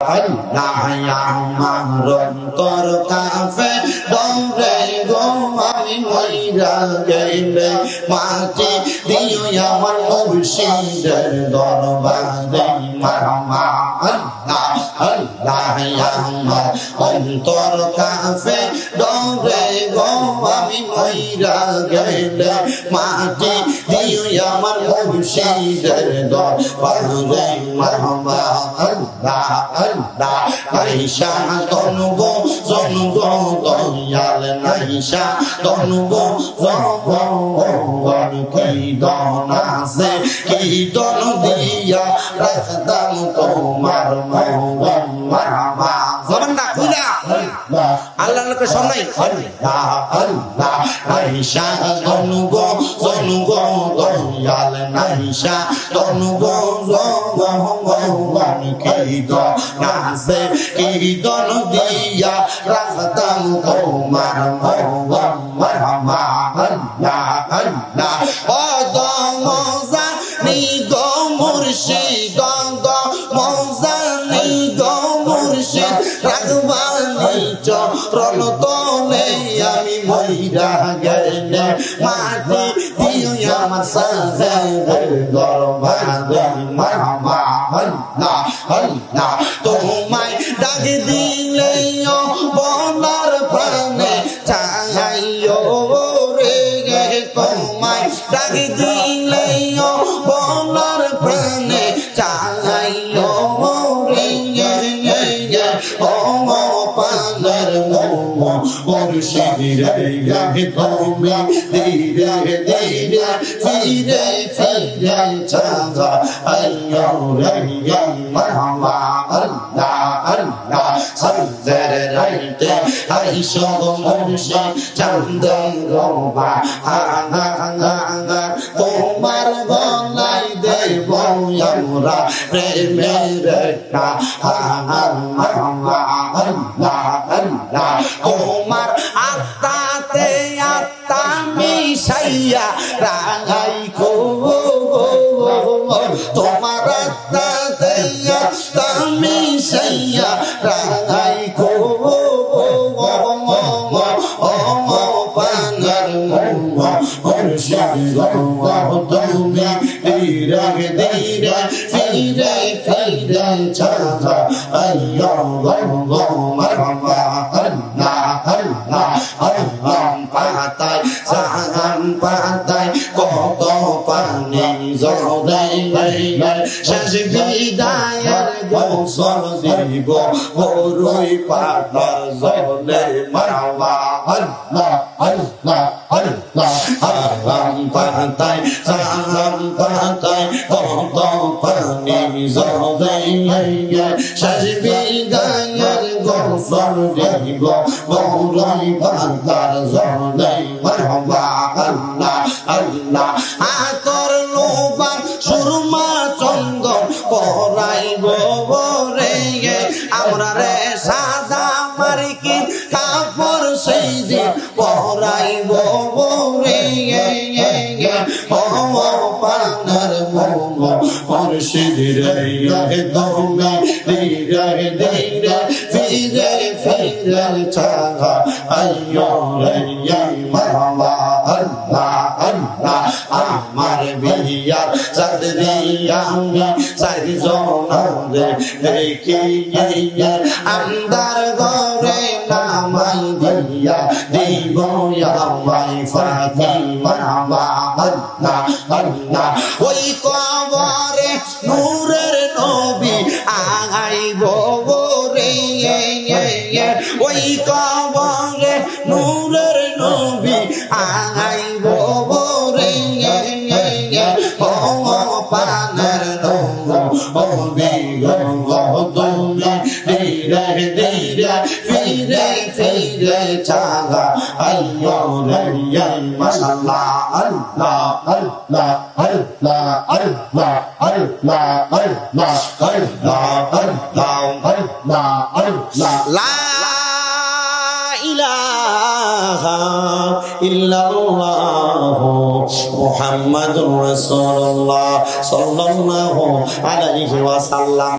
আল্লাহ আমার অন্তর কাফে ডরে গো আমি মইরা গেলে মাটি দিও আমার মুর্শিদের দরবারে মারমা আল্লাহ আল্লাহ আমার অন্তর কাফে ডরে গো আমি মইরা গেলে মাটি দিও আমার মুর্শিদের দরবারে মারমা আল্লাহ আল্লাহ নাইশা তনগো জনগো দয়াল নাইশা তনগো জনগো কি দন আছে কি দন দিয়া রাখতাম তোমার মন মারমা জবানটা খুলা আল্লাহর লোকের সামনে আল্লাহ আল্লাহ নাইশা তনগো জনগো দয়াল নাইশা তনগো জনগো কি দন নাছে কি দন দিয়া রাখতাম তোমার মন মারমা আল্লাহ আল্লাহ ও মজা নি গো মুর্শিদ গো মজা নি গো মুর্শিদ রাগবানি চরণ তলে আমি মইরা গেলে মাটি দিও আমার সাজের দরবারে মারমা আল্লাহ আল্লাহ তোমায় ডাক দিলে বলার প্রাণে চাইও রে তোমায় ডাক দিলে বলার প্রাণে চাইও রে ও পানের মুর্শিদ রে তুমি ধীরে ধীরে ফিরে ফিরে চাঁদা আইয়ো রে মারহাবা আল্লাহ আল্লাহ সজের রাইতে আইশো মুর্শিদ চন্দন গোবা তোমার গলাই দেব আমরা প্রেমের মারহাবা আল্লাহ আল্লাহ তোমার আত্মাতে আত্মা মিশাইয়া রাগাইকো তোমার আত্মাতে আত্মা মিশাইয়া রাগাইকো পানার মুর্শিদ তুমি ধীরে ধীরে ফিরে ফিরে চাঁদা আইয়ো গো মারহাবা আল্লাহ আল্লাহ আল্লাহ পাতায় সাহান পাতায় কত পানি জলে শেষ বিদায়ের গোসল দিব বড়ই পাতার জলে মারহাবা আল্লাহ আল্লাহ আল্লাহ সাহান পাতায় কত পানি জলে শেষ বিদায়ের গোসল দিব বড়ই পাতার জলে মারহাবা আল্লাহ আল্লাহ আতর লোবান সুরমা চন্দন পরাইব রে আমরা রে সাদা মার্কিন কাপড় সেই দিন পরাইব রে ও পানার মুর্শিদ রে তুমি ধীরে ধীরে ফিরে ফিরে চাঁদা আইয়ো রে মারহাবা আল্লাহ আল্লাহ আমার বিয়ার চাঁদরিয়া চারি জনরে দেখি আন্দার ঘরে নামাই দিয়া দিব আমায় ফাতিমা আল্লাহ আল্লাহ ওই কবরে নূরের নবী আইব রে ওই কবরে নূরের নবী আইব রে ও পানের নবী গো তুমি ধীরে ধীরে ফিরে ফিরে চাঁদা আইয়ো রে মাশাআল্লাহ আল্লাহ আল্লাহ আল্লাহ আল্লাহ আল্লাহ আল্লাহ আল্লাহ আল্লাহ আল্লাহ লা ইলাহা ইল্লাল্লাহ মুহাম্মাদুর রাসূলুল্লাহ সাল্লাল্লাহু আলাইহি ওয়াসাল্লাম।